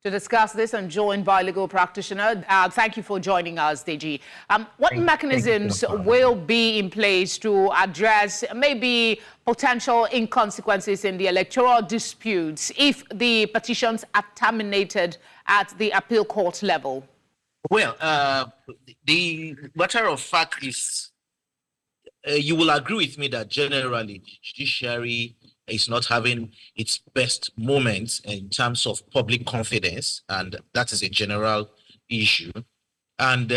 To discuss this, I'm joined by legal practitioner. Thank you for joining us, Deji. What mechanisms will be in place to address maybe potential inconsequences in the electoral disputes if the petitions are terminated at the appeal court level? Well, the matter of fact is, you will agree with me that generally the judiciary is not having its best moments in terms of public confidence, and that is a general issue. And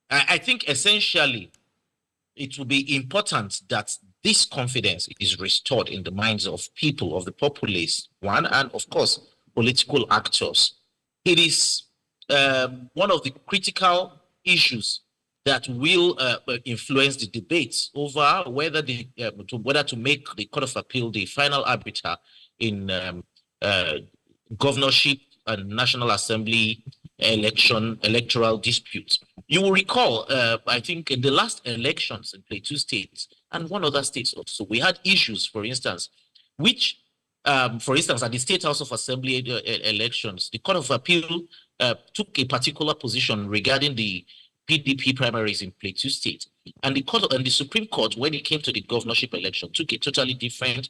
I think essentially it will be important that this confidence is restored in the minds of people, of the populace, one, and of course, political actors. It is one of the critical issues that will influence the debates over whether to make the Court of Appeal the final arbiter in governorship and National Assembly electoral disputes. You will recall, I think, in the last elections in Plateau State and one other states also, we had issues, for instance, which, for instance, at the State House of Assembly elections, the Court of Appeal took a particular position regarding the PDP primaries in Plateau State, and the Supreme Court, when it came to the governorship election, took a totally different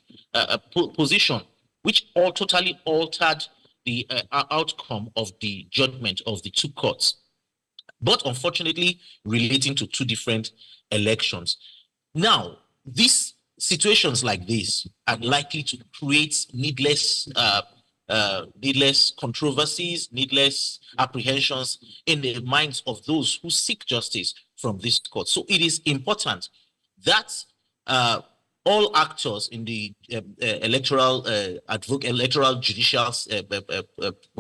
position, which totally altered the outcome of the judgment of the two courts, but unfortunately relating to two different elections. Now, these situations like this are likely to create needless controversies, needless apprehensions in the minds of those who seek justice from this court. So it is important that all actors in the electoral judicial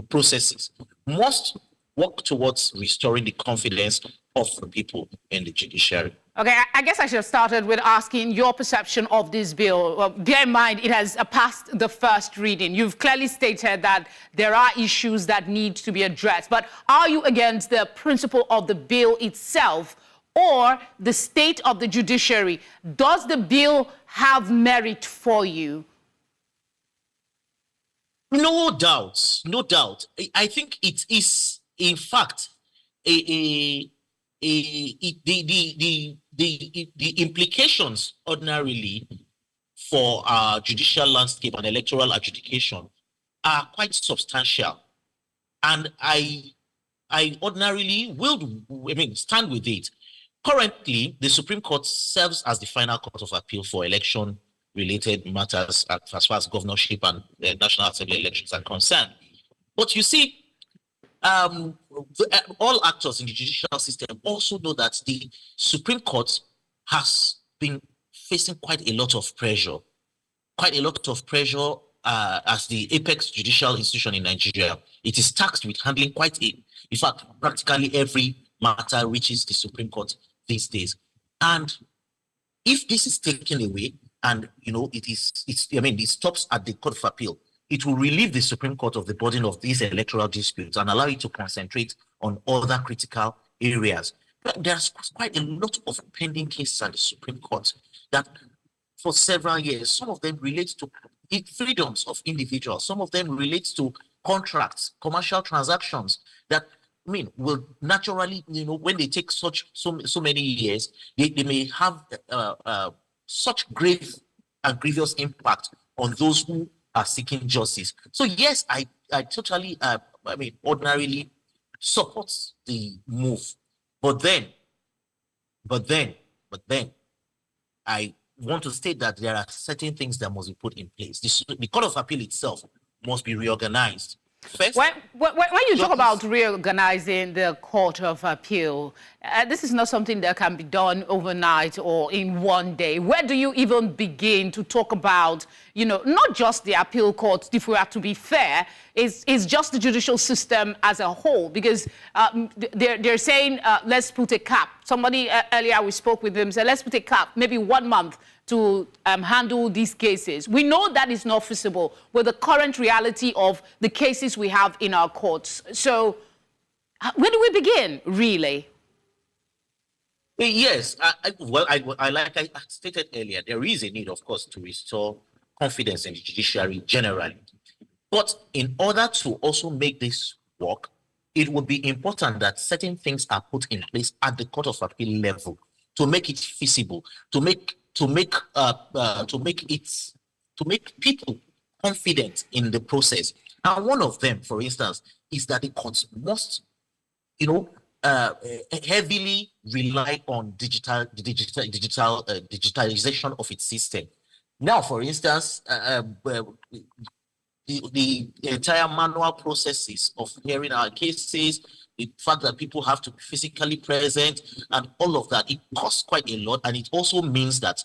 processes must work towards restoring the confidence of the people in the judiciary. Okay, I guess I should have started with asking your perception of this bill. Well, bear in mind, it has passed the first reading. You've clearly stated that there are issues that need to be addressed. But are you against the principle of the bill itself or the state of the judiciary? Does the bill have merit for you? No doubt, no doubt. I think it is, in fact, the implications ordinarily for our judicial landscape and electoral adjudication are quite substantial, and I ordinarily stand with it. Currently, the Supreme Court serves as the final court of appeal for election-related matters as far as governorship and National Assembly elections are concerned. But you see, all actors in the judicial system also know that the Supreme Court has been facing quite a lot of pressure as the apex judicial institution in Nigeria. It is tasked with handling in fact, practically every matter reaches the Supreme Court these days. And if this is taken away, and it stops at the Court of Appeal, it will relieve the Supreme Court of the burden of these electoral disputes and allow it to concentrate on other critical areas. But there's quite a lot of pending cases at the Supreme Court that for several years, some of them relate to freedoms of individuals, some of them relate to contracts, commercial transactions that will naturally, when they take so many years, they may have such grave and grievous impact on those who are seeking justice. So yes, I totally, ordinarily supports the move. But then, I want to state that there are certain things that must be put in place. The Court of Appeal itself must be reorganized. First, when you talk about reorganizing the Court of Appeal, this is not something that can be done overnight or in one day. Where do you even begin to talk about, not just the appeal courts, if we are to be fair, is just the judicial system as a whole? Because they're saying, let's put a cap. Somebody earlier, we spoke with them, said, let's put a cap, maybe 1 month to handle these cases. We know that is not feasible with the current reality of the cases we have in our courts. So where do we begin, really? Yes, like I stated earlier, there is a need, of course, to restore confidence in the judiciary generally. But in order to also make this work, it would be important that certain things are put in place at the Court of Appeal level to make it feasible, to make people confident in the process. And one of them, for instance, is that the courts must, heavily rely on digitalization of its system. Now, for instance, the entire manual processes of hearing our cases, the fact that people have to be physically present, and all of that, it costs quite a lot, and it also means that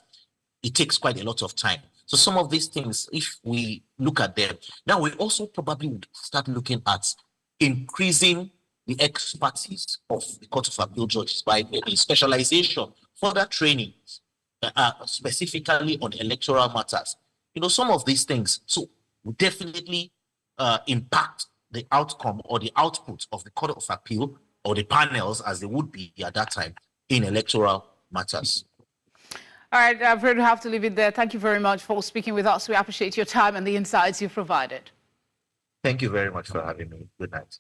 it takes quite a lot of time. So some of these things, if we look at them, now we also probably would start looking at increasing the expertise of the Court of Appeal judges by maybe specialization, further training, specifically on electoral matters. Some of these things so will definitely impact the outcome or the output of the Court of Appeal or the panels as they would be at that time in electoral matters. All right, I'm afraid we have to leave it there. Thank you very much for speaking with us. We appreciate your time and the insights you've provided. Thank you very much for having me. Good night.